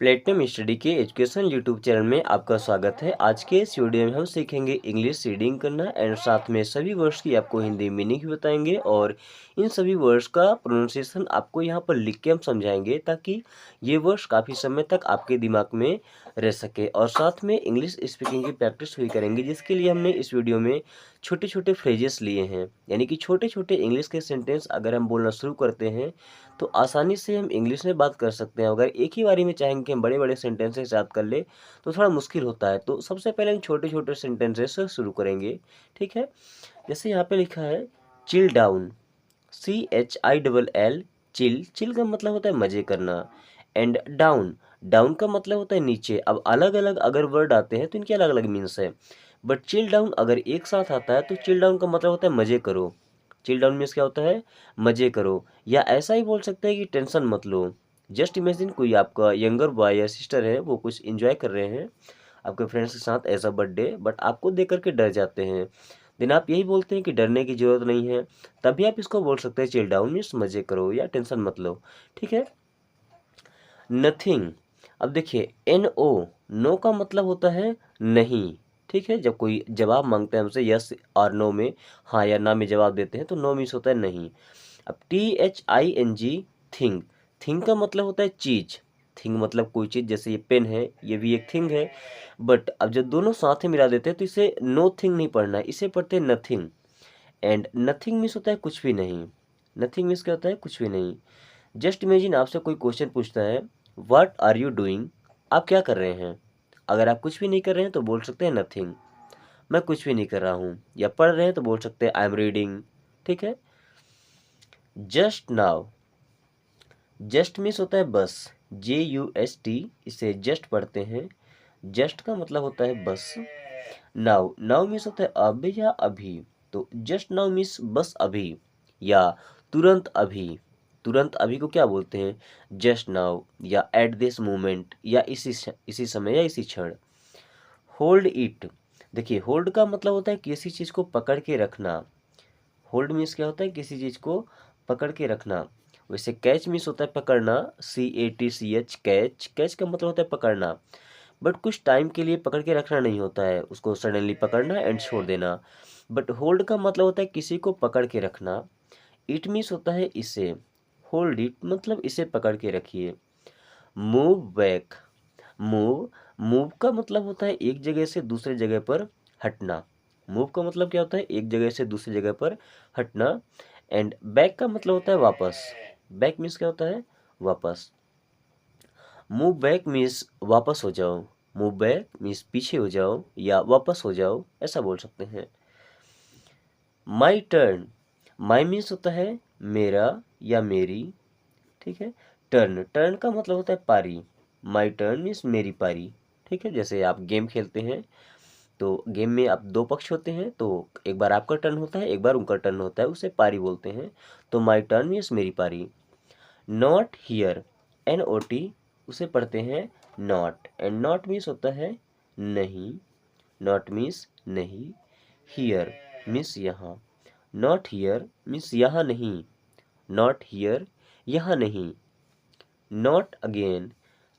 Platinum study के education YouTube channel में आपका स्वागत है। आज के इस वीडियो में हम सीखेंगे इंग्लिश रीडिंग करना एंड साथ में सभी वर्ड्स की आपको हिंदी मीनिंग भी बताएंगे और इन सभी वर्ड्स का प्रोनाउंसिएशन आपको यहाँ पर लिख के हम समझाएंगे ताकि ये वर्ड्स काफ़ी समय तक आपके दिमाग में रह सके और साथ में इंग्लिश स्पीकिंग की प्रैक्टिस भी करेंगे, जिसके लिए हमने इस वीडियो में छोटे छोटे फ्रेजेस लिए हैं। यानी कि छोटे छोटे इंग्लिश के सेंटेंस अगर हम बोलना शुरू करते हैं तो आसानी से हम इंग्लिश में बात कर सकते हैं। अगर एक ही बारी में चाहेंगे कि हम बड़े बड़े सेंटेंसेस याद कर ले तो थोड़ा मुश्किल होता है। तो सबसे पहले हम छोटे छोटे सेंटेंसेस से शुरू करेंगे, ठीक है। जैसे यहाँ पे लिखा है chill down, CHILL, chill. Chill का मतलब होता है मजे करना एंड डाउन, डाउन का मतलब होता है नीचे। अब अलग अलग अगर वर्ड आते हैं तो इनके अलग अलग मीन्स है, बट चिल डाउन अगर एक साथ आता है तो चिल डाउन का मतलब होता है मजे करो। चिल डाउन मीन्स क्या होता है, मजे करो। या ऐसा ही बोल सकते हैं कि टेंशन मत लो। जस्ट इमेजिन कोई आपका यंगर बॉय या सिस्टर है, वो कुछ एंजॉय कर रहे हैं आपके फ्रेंड्स के साथ एज अ बर्थडे, बट आपको देख करके डर जाते हैं। देन आप यही बोलते हैं कि डरने की जरूरत नहीं है, तभी आप इसको बोल सकते हैं चिल डाउन मीन्स मजे करो या टेंशन मत लो, ठीक है। नथिंग, अब देखिए NO, नो का मतलब होता है नहीं, ठीक है। जब कोई जवाब मांगते हैं हमसे यस और नो में, हाँ या ना में जवाब देते हैं तो नो मीन्स होता है नहीं। अब THING, थिंग, थिंग का मतलब होता है चीज। थिंग मतलब कोई चीज, जैसे ये पेन है ये भी एक थिंग है, बट अब जब दोनों साथ में मिला देते हैं तो इसे नो थिंग नहीं पढ़ना है, इसे पढ़ते हैं नथिंग। एंड नथिंग मीन्स होता है कुछ भी नहीं। नथिंग मीन्स क्या होता है, कुछ भी नहीं। जस्ट इमेजिन आपसे कोई क्वेश्चन पूछता है व्हाट आर यू डूइंग, आप क्या कर रहे हैं। अगर आप कुछ भी नहीं कर रहे हैं तो बोल सकते हैं नथिंग, मैं कुछ भी नहीं कर रहा हूँ। या पढ़ रहे हैं तो बोल सकते हैं आई एम रीडिंग, ठीक है। जस्ट नाउ, जस्ट मीन्स होता है बस, JUST, इसे जस्ट पढ़ते हैं। जस्ट का मतलब होता है बस। नाउ, नाउ मीन्स होता है अब या अभी, तो जस्ट नाउ मीन्स बस अभी या तुरंत अभी। तुरंत अभी को क्या बोलते हैं, जस्ट नाउ या एट दिस मोमेंट या इसी समय या इसी क्षण। होल्ड इट, देखिए होल्ड का मतलब होता है किसी चीज़ को पकड़ के रखना। होल्ड मीन्स क्या होता है, किसी चीज़ को पकड़ के रखना। वैसे कैच मीन्स होता है पकड़ना, CATCH, कैच। कैच का मतलब होता है पकड़ना, बट कुछ टाइम के लिए पकड़ के रखना नहीं होता है, उसको सडनली पकड़ना एंड छोड़ देना। बट होल्ड का मतलब होता है किसी को पकड़ के रखना। इट मीन्स होता है इसे, होल्ड इट मतलब इसे पकड़ के रखिए। मूव बैक, मूव, मूव का मतलब होता है एक जगह से दूसरे जगह पर हटना। मूव का मतलब क्या होता है, एक जगह से दूसरी जगह पर हटना। एंड बैक का मतलब होता है वापस। बैक मीन्स क्या होता है, वापस। मूव बैक मीन्स वापस हो जाओ। मूव बैक मीन्स पीछे हो जाओ या वापस हो जाओ, ऐसा बोल सकते हैं। माई टर्न, माई मीन्स होता है मेरा या मेरी, ठीक है। टर्न, टर्न का मतलब होता है पारी। माई टर्न मीन्स मेरी पारी, ठीक है। जैसे आप गेम खेलते हैं तो गेम में आप दो पक्ष होते हैं, तो एक बार आपका टर्न होता है एक बार उनका टर्न होता है, उसे पारी बोलते हैं। तो माई टर्न मीन्स मेरी पारी। नॉट हियर, NOT, उसे पढ़ते हैं नॉट। एंड नॉट मीन्स होता है नहीं, नॉट मीन्स नहीं। हियर मीन्स यहाँ, नॉट हियर मीन्स यहाँ नहीं, नॉट हियर यहाँ नहीं। नॉट अगेन,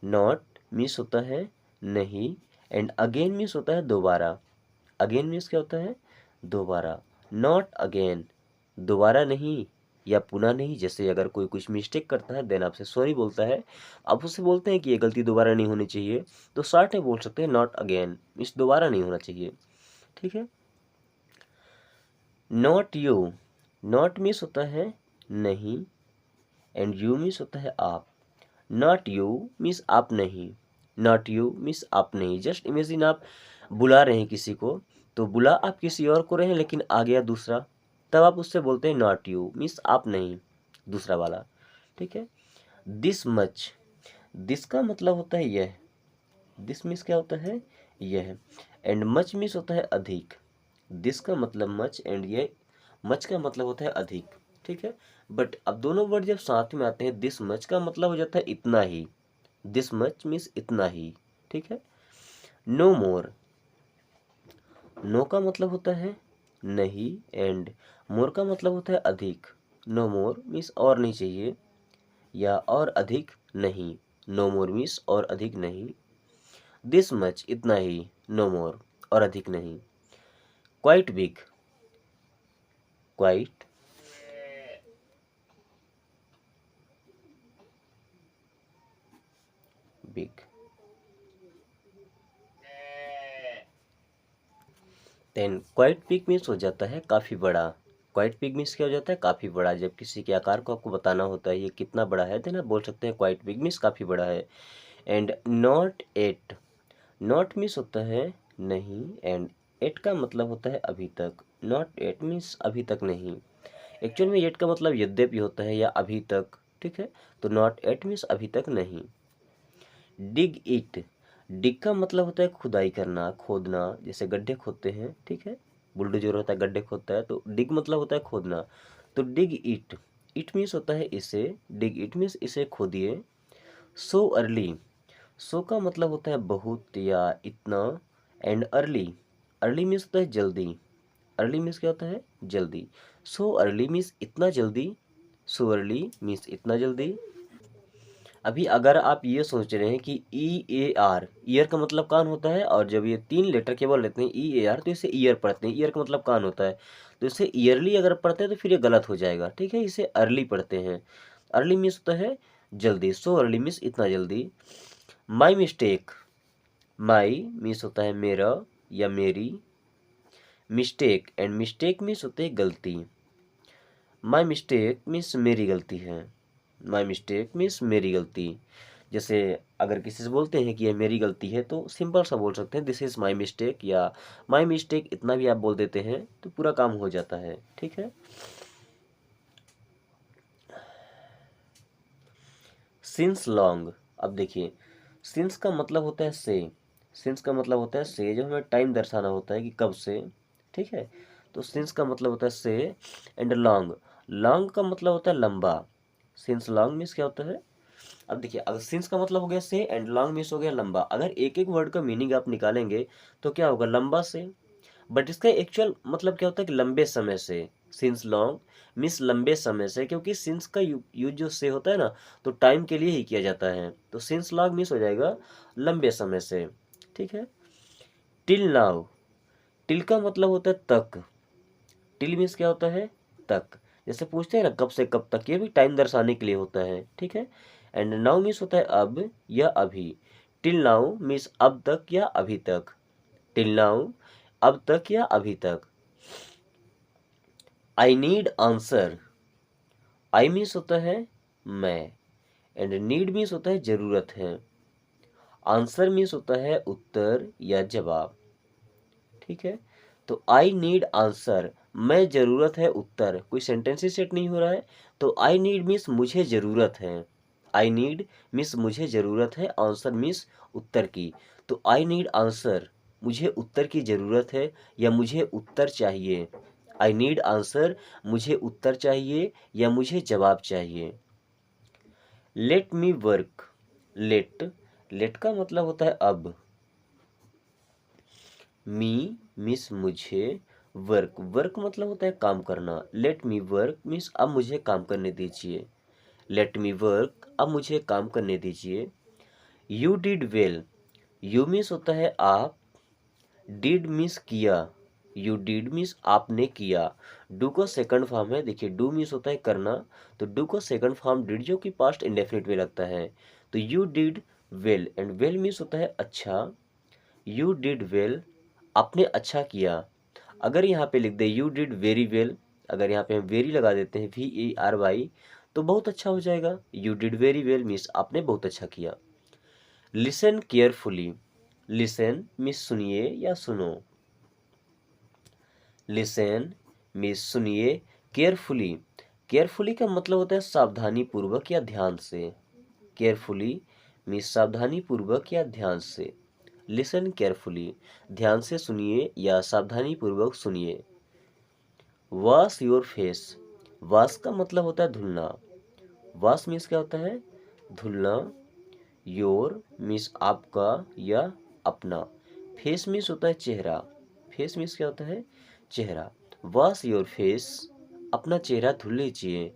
नॉट मीन्स होता है नहीं एंड अगेन मीन्स होता है दोबारा। अगेन मीन्स क्या होता है, दोबारा। नॉट अगेन, दोबारा नहीं या पुनः नहीं। जैसे अगर कोई कुछ मिस्टेक करता है देन आपसे सॉरी बोलता है, आप उससे बोलते हैं कि ये गलती दोबारा नहीं होनी चाहिए, तो शॉर्ट में बोल सकते हैं नॉट अगेन मीन्स दोबारा नहीं होना चाहिए, ठीक है। नॉट यू, नॉट मीन्स होता है नहीं एंड यू मीन्स होता है आप। नॉट यू मीन्स आप नहीं, नॉट यू मीन्स आप नहीं। जस्ट इमेजिन आप बुला रहे हैं किसी को, तो बुला आप किसी और को रहे हैं लेकिन आ गया दूसरा, तब आप उससे बोलते हैं नॉट यू मीन्स आप नहीं, दूसरा वाला, ठीक है। दिस मच, दिस का मतलब होता है यह, दिस मीन्स क्या होता है, यह। एंड मच मीन्स होता है अधिक। दिस का मतलब मच एंड ये मच का मतलब होता है अधिक, ठीक है। बट अब दोनों वर्ड जब साथ में आते हैं, दिस मच का मतलब हो जाता है इतना ही। दिस मच मीन्स इतना ही, ठीक है। नो मोर, नो का मतलब होता है नहीं एंड मोर का मतलब होता है अधिक। नो मोर मीन्स और नहीं चाहिए या और अधिक नहीं। नो मोर मीन्स और अधिक नहीं। दिस मच इतना ही, नो मोर और अधिक नहीं। Quite big, quite big. Then quite big means हो जाता है काफ़ी बड़ा। क्वाइट बिग मीन्स क्या हो जाता है, काफ़ी बड़ा। जब किसी के आकार को आपको बताना होता है ये कितना बड़ा है, देन आप बोल सकते हैं क्वाइट बिग मीन्स काफ़ी बड़ा है। And not at, not means होता है नहीं, एंड एट का मतलब होता है अभी तक। नॉट एट मीन्स अभी तक नहीं। एक्चुअल में एट का मतलब यद्यपि होता है या अभी तक, ठीक है। तो नॉट एट मीन्स अभी तक नहीं। डिग इट, डिग का मतलब होता है खुदाई करना, खोदना, जैसे गड्ढे खोदते हैं, ठीक है। बुलडोजर होता है गड्ढे खोदता है, तो डिग मतलब होता है खोदना। तो डिग इट, इट मीन्स होता है इसे, डिग इट मीन्स इसे खोदिए। सो अर्ली, सो का मतलब होता है बहुत या इतना। एंड अर्ली, अर्ली मीन्स होता है जल्दी। अर्ली मीन्स क्या होता है, जल्दी। सो अर्ली मीन्स इतना जल्दी, सो अर्ली मीन्स इतना जल्दी। अभी अगर आप ये सोच रहे हैं कि ई ए आर, ईयर का मतलब कान होता है, और जब ये 3 लेटर केवल लेते हैं ई ए आर तो इसे ईयर पढ़ते हैं, ईयर का मतलब कान होता है। तो इसे ईयरली अगर पढ़ते हैं तो फिर ये गलत हो जाएगा, ठीक है। इसे अर्ली पढ़ते हैं। अर्ली मीन्स होता है जल्दी, सो अर्ली मीन्स इतना जल्दी। माई मिस्टेक, माई मीन्स होता है मेरा या मेरी। मिस्टेक, एंड मिस्टेक मीन्स होते हैं गलती। माई मिस्टेक मीन्स मेरी गलती है। माई मिस्टेक मीन्स मेरी गलती। जैसे अगर किसी से बोलते हैं कि यह मेरी गलती है तो सिंपल सा बोल सकते हैं दिस इज़ माई मिस्टेक, या माई मिस्टेक, इतना भी आप बोल देते हैं तो पूरा काम हो जाता है, ठीक है। सिंस लॉन्ग, अब देखिए सिंस का मतलब होता है से। सिंस का मतलब होता है से, जब हमें टाइम दर्शाना होता है कि कब से, ठीक है। तो सिंस का मतलब होता है से। एंड लॉन्ग, लॉन्ग का मतलब होता है लंबा। सिंस लॉन्ग मीन्स क्या होता है, अब देखिए अगर सिंस का मतलब हो गया से एंड लॉन्ग मीन्स हो गया लंबा। अगर एक एक वर्ड का मीनिंग आप निकालेंगे तो क्या होगा, लंबा से। बट इसका एक्चुअल मतलब क्या होता है कि लंबे समय से। सिंस लॉन्ग मीन्स लंबे समय से, क्योंकि सिंस का यूज जो से होता है ना, तो टाइम के लिए ही किया जाता है। तो सिंस लॉन्ग मीन्स हो जाएगा लंबे समय से, ठीक है। टिल नाउ, टिल का मतलब होता है तक। टिल मीन्स क्या होता है, तक। जैसे पूछते हैं ना कब से कब तक, ये भी टाइम दर्शाने के लिए होता है, ठीक है। एंड नाउ मीन्स होता है अब या अभी। टिल नाउ मीन्स अब तक या अभी तक। टिल नाउ अब तक या अभी तक। I need answer, I means होता है मैं, एंड नीड मीन्स होता है जरूरत है। आंसर मीन्स होता है उत्तर या जवाब, ठीक है। तो आई नीड आंसर, मैं जरूरत है उत्तर, कोई सेंटेंस ही सेट नहीं हो रहा है। तो आई नीड मीन्स मुझे जरूरत है। आई नीड मीन्स मुझे जरूरत है, आंसर मीन्स उत्तर की। तो आई नीड आंसर, मुझे उत्तर की जरूरत है या मुझे उत्तर चाहिए। आई नीड आंसर, मुझे उत्तर चाहिए या मुझे जवाब चाहिए। Let me work, let, let का मतलब होता है अब। मी मीन्स मुझे, वर्क, वर्क मतलब होता है काम करना। लेट मी वर्क मीन्स अब मुझे काम करने दीजिए। लेट मी वर्क, अब मुझे काम करने दीजिए। You did well, you means होता है आप, डिड मीन्स किया। यू डिड मीन्स आपने किया। डू का सेकंड फॉर्म है, देखिए डू मीन्स होता है करना, तो डू का सेकंड फॉर्म डिड जो कि पास्ट इंडेफिनिट में लगता है। तो you did well, and well means होता है अच्छा। यू डिड वेल, आपने अच्छा किया। अगर यहाँ पे लिख दे यू डिड वेरी वेल, अगर यहाँ पे हम वेरी लगा देते हैं VERY, तो बहुत अच्छा हो जाएगा। You did very well means आपने बहुत अच्छा किया। लिसन केयरफुली, लिसन मीन्स सुनिए या सुनो। लिसन मीन्स सुनिए। केयरफुली, केयरफुली का मतलब होता है सावधानी पूर्वक या ध्यान से। केयरफुली मीन्स सावधानी पूर्वक या ध्यान से। लिसन केयरफुली, ध्यान से सुनिए या सावधानी पूर्वक सुनिए। वॉश योर फेस, वॉश का मतलब होता है धुलना। वॉश मीन्स क्या होता है, धुलना। योर मीन्स आपका या अपना। फेस मीन्स होता है चेहरा। फेस मीन्स क्या होता है, चेहरा। वॉश योर फेस, अपना चेहरा धुल लीजिए।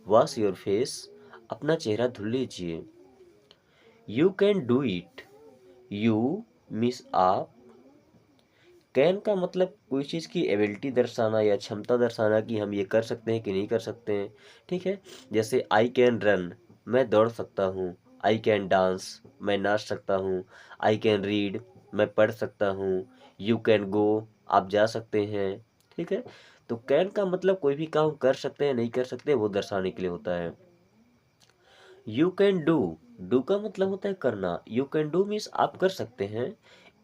वॉश योर फेस, अपना चेहरा धुल लीजिए। You can do it. You means आप। कैन का मतलब कोई चीज़ की एबिलिटी दर्शाना या क्षमता दर्शाना कि हम ये कर सकते हैं कि नहीं कर सकते हैं। ठीक है, जैसे आई कैन रन, मैं दौड़ सकता हूँ। आई कैन डांस, मैं नाच सकता हूँ। आई कैन रीड, मैं पढ़ सकता हूँ। यू कैन गो, आप जा सकते हैं। ठीक है, तो कैन का मतलब कोई भी काम कर सकते हैं नहीं कर सकते वो दर्शाने के लिए होता है। यू कैन डू, डू का मतलब होता है करना। यू कैन डू मीन्स आप कर सकते हैं।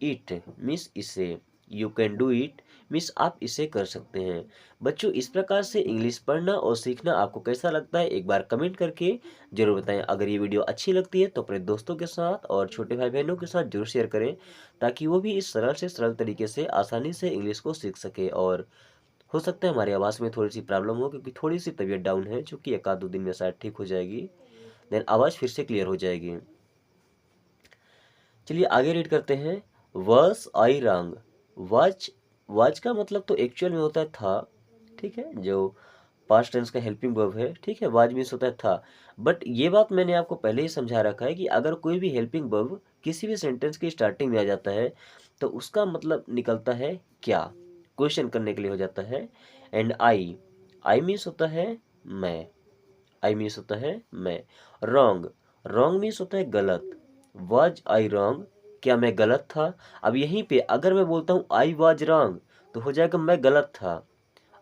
इट मीन्स इसे। You can do it means आप इसे कर सकते हैं। बच्चों, इस प्रकार से इंग्लिश पढ़ना और सीखना आपको कैसा लगता है एक बार कमेंट करके जरूर बताएं। अगर ये वीडियो अच्छी लगती है तो अपने दोस्तों के साथ और छोटे भाई बहनों के साथ जरूर शेयर करें, ताकि वो भी इस सरल से सरल तरीके से आसानी से इंग्लिश को सीख सके। और हो सकता है हमारी आवाज़ में थोड़ी सी प्रॉब्लम हो, क्योंकि थोड़ी सी तबीयत डाउन है, जो कि एक आध दो दिन में शायद ठीक हो जाएगी। देन आवाज़ फिर से क्लियर हो जाएगी। चलिए आगे रीड करते हैं। वर्स आई रंग, वाच, वाच का मतलब तो एक्चुअल में होता है था। ठीक है, जो पास्ट टेंस का हेल्पिंग वर्ब है। ठीक है, वाज मीन्स होता है था। बट ये बात मैंने आपको पहले ही समझा रखा है कि अगर कोई भी हेल्पिंग वर्ब किसी भी सेंटेंस की स्टार्टिंग में आ जाता है तो उसका मतलब निकलता है क्या, क्वेश्चन करने के लिए हो जाता है। एंड आई, आई मीन्स होता है मैं। आई मीन्स होता है मैं। रॉन्ग, रॉन्ग मीन्स होता है गलत। वाज आई रॉन्ग, क्या मैं गलत था। अब यहीं पे अगर मैं बोलता हूँ आई वाज रॉन्ग तो हो जाएगा मैं गलत था।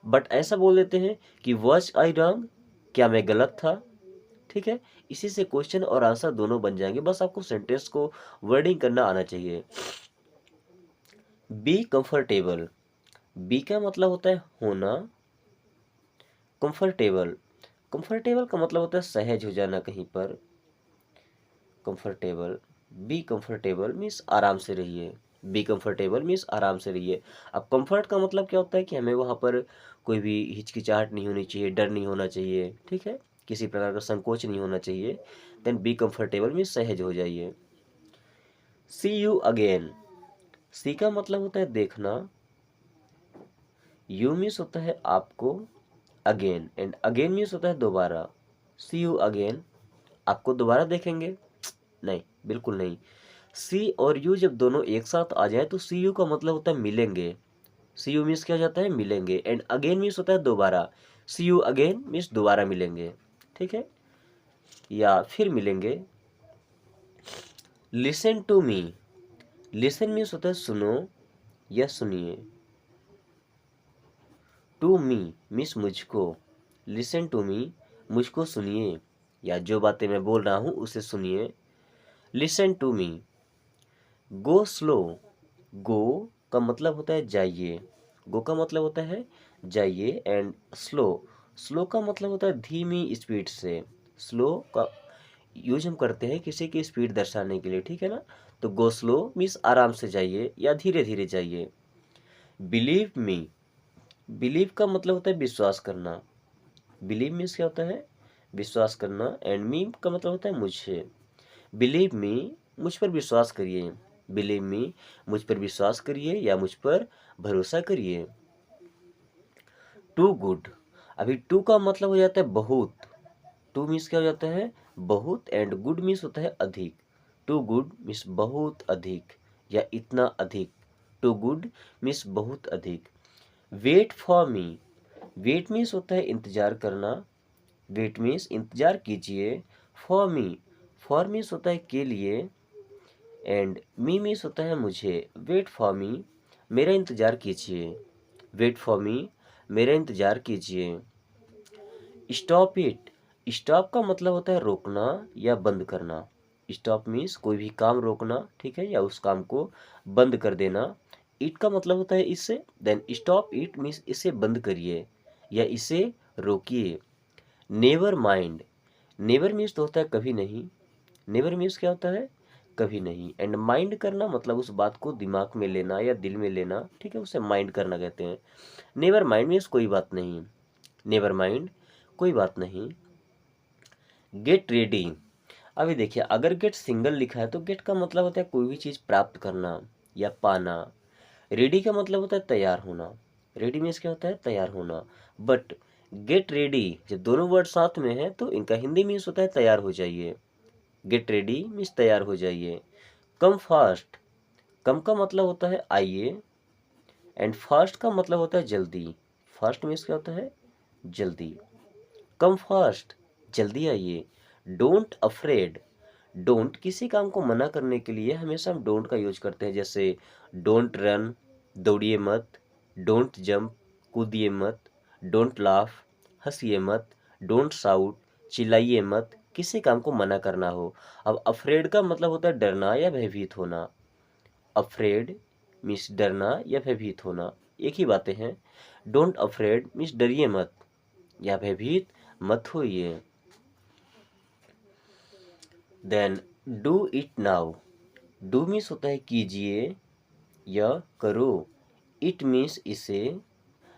बट ऐसा बोल देते हैं कि वाज आई रॉन्ग, क्या मैं गलत था। ठीक है, इसी से क्वेश्चन और आंसर दोनों बन जाएंगे। बस आपको सेंटेंस को वर्डिंग करना आना चाहिए। बी कंफर्टेबल, बी का मतलब होता है होना। कंफर्टेबल, कंफर्टेबल का मतलब होता है सहज हो जाना कहीं पर। कंफर्टेबल, बी कंफर्टेबल मीन्स आराम से रहिए। बी कंफर्टेबल मीन्स आराम से रहिए। अब कंफर्ट का मतलब क्या होता है कि हमें वहाँ पर कोई भी हिचकिचाहट नहीं होनी चाहिए, डर नहीं होना चाहिए। ठीक है, किसी प्रकार का संकोच नहीं होना चाहिए। देन बी कंफर्टेबल मीन्स सहज हो जाइए। सी यू अगेन, सी का मतलब होता है देखना। यू मीन्स होता है आपको, अगेन, एंड अगेन मीन्स होता है दोबारा। सी यू अगेन, आपको दोबारा देखेंगे? नहीं, बिल्कुल नहीं। सी और यू जब दोनों एक साथ आ जाए तो सी यू का मतलब होता है मिलेंगे। सी यू मीन्स क्या हो जाता है मिलेंगे। एंड अगेन मीन्स होता है दोबारा। सी यू अगेन मीन्स दोबारा मिलेंगे। ठीक है, या फिर मिलेंगे। Listen to me, listen means होता है सुनो या सुनिए। टू मी मीन्स मुझको। लिसन टू मी, मुझको सुनिए, या जो बातें मैं बोल रहा हूँ उसे सुनिए। Listen to me. Go slow, go का मतलब होता है जाइए। गो का मतलब होता है जाइए। एंड स्लो, स्लो का मतलब होता है धीमी स्पीड से। स्लो का यूज हम करते हैं किसी की स्पीड दर्शाने के लिए। ठीक है ना, तो गो स्लो मीन्स आराम से जाइए या धीरे धीरे जाइए। बिलीव मी, बिलीव का मतलब होता है विश्वास करना। बिलीव मीन्स क्या होता है विश्वास करना। एंड मी का मतलब होता है मुझे। बिलीव मी, मुझ पर विश्वास करिए। बिलीव मी, मुझ पर विश्वास करिए या मुझ पर भरोसा करिए। टू गुड, अभी टू का मतलब हो जाता है बहुत। टू मीन्स क्या हो जाता है बहुत, एंड गुड मीन्स होता है अधिक। टू गुड मीन्स बहुत अधिक या इतना अधिक। टू गुड मीन्स बहुत अधिक। Wait for me, wait means होता है इंतजार करना। वेट मीन्स इंतजार कीजिए। फॉर मी, फॉर मीन्स होता है के लिए। एंड मी मीन्स होता है मुझे। वेट फॉर मी, मेरा इंतजार कीजिए। वेट फॉर मी, मेरा इंतजार कीजिए। स्टॉप इट, स्टॉप का मतलब होता है रोकना या बंद करना। स्टॉप मीन्स कोई भी काम रोकना। ठीक है, या उस काम को बंद कर देना। इट का मतलब होता है इससे। देन स्टॉप इट मीन्स इसे बंद करिए या इसे रोकिए। नेवर माइंड, नेवर मीन्स तो होता है कभी नहीं। नेवर मीन्स क्या होता है कभी नहीं। एंड माइंड करना मतलब उस बात को दिमाग में लेना या दिल में लेना। ठीक है, उसे माइंड करना कहते हैं। नेवर माइंड मीन्स कोई बात नहीं। नेवर माइंड, कोई बात नहीं। गेट रेडी, अभी देखिए अगर गेट सिंगल लिखा है तो गेट का मतलब होता है कोई भी चीज़ प्राप्त करना या पाना। रेडी का मतलब होता है तैयार होना। रेडी मीन्स क्या होता है तैयार होना। बट गेट रेडी जब दोनों वर्ड साथ में है तो इनका हिंदी मीन्स होता है तैयार हो जाइए। गेट रेडी मीन्स तैयार हो जाइए। कम फास्ट, कम का मतलब होता है आइए, एंड फास्ट का मतलब होता है जल्दी। फास्ट मीन्स क्या होता है? जल्दी। कम फास्ट, जल्दी आइए। डोंट अफ्रेड, डोंट किसी काम को मना करने के लिए हमेशा हम डोंट का यूज करते हैं, जैसे डोंट रन, दौड़िए मत, डोंट जंप, कूदिए मत, डोंट लाफ, हंसिए मत, डोंट शाउट, चिल्लाइए मत, किसी काम को मना करना हो। अब अफ्रेड का मतलब होता है डरना या भयभीत होना। अफ्रेड मीन्स डरना या भयभीत होना, एक ही बातें हैं। डोंट अफ्रेड मीन्स डरिए मत या भयभीत मत होइए। Then do it now, do means होता है कीजिए या करो, इट मीन्स इसे,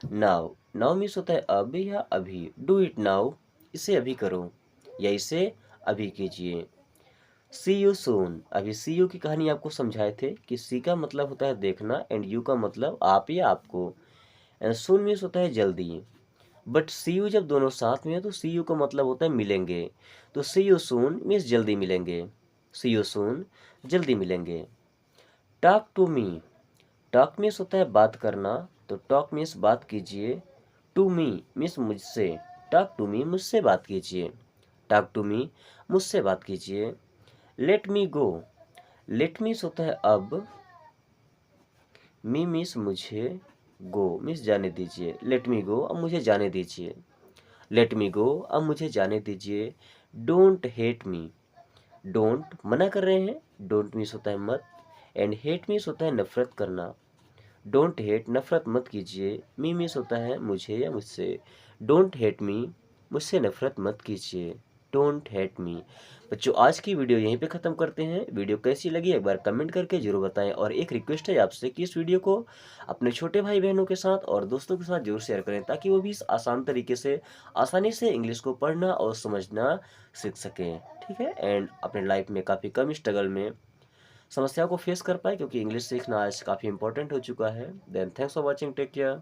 नाउ, नाउ मीन्स होता है अब या अभी। डू इट नाउ, इसे अभी करो या इसे अभी कीजिए। सी यू सून, अभी सी यू की कहानी आपको समझाए थे कि सी का मतलब होता है देखना एंड यू का मतलब आप या आपको, एंड सून मीन्स होता है जल्दी। बट सी यू जब दोनों साथ में है तो सी यू का मतलब होता है मिलेंगे, तो सी यू सून मीन्स जल्दी मिलेंगे। सी यू सून, जल्दी मिलेंगे। Talk to me, talk means होता है बात करना, तो टॉक मीन्स बात कीजिए। टू मी मीन्स मुझसे, टॉक टू मी मुझसे बात कीजिए। टॉक टू मी मुझसे बात कीजिए। Let me go, let means होता है अब, मी मीन्स मुझे, गो मीन्स जाने दीजिए। लेट मी गो, अब मुझे जाने दीजिए। लेट मी गो, अब मुझे जाने दीजिए। डोंट हेट मी, डोंट मना कर रहे हैं, डोंट मीन्स होता है मत, एंड हेट मीन्स होता है नफरत करना। डोंट हेट, नफरत मत कीजिए। मी मीन्स होता है मुझे या मुझसे। डोंट हेट मी, मुझसे नफरत मत कीजिए। Don't hate me. बच्चों, आज की वीडियो यहीं पे ख़त्म करते हैं। वीडियो कैसी लगी एक बार कमेंट करके जरूर बताएं, और एक रिक्वेस्ट है आपसे कि इस वीडियो को अपने छोटे भाई बहनों के साथ और दोस्तों के साथ जरूर शेयर करें, ताकि वो भी इस आसान तरीके से आसानी से इंग्लिश को पढ़ना और समझना सीख सकें। ठीक है, एंड अपने लाइफ में काफ़ी कम स्ट्रगल में समस्याओं को फेस कर पाए, क्योंकि इंग्लिश सीखना आज काफ़ी इंपॉर्टेंट हो चुका है। Then thanks for watching, take care.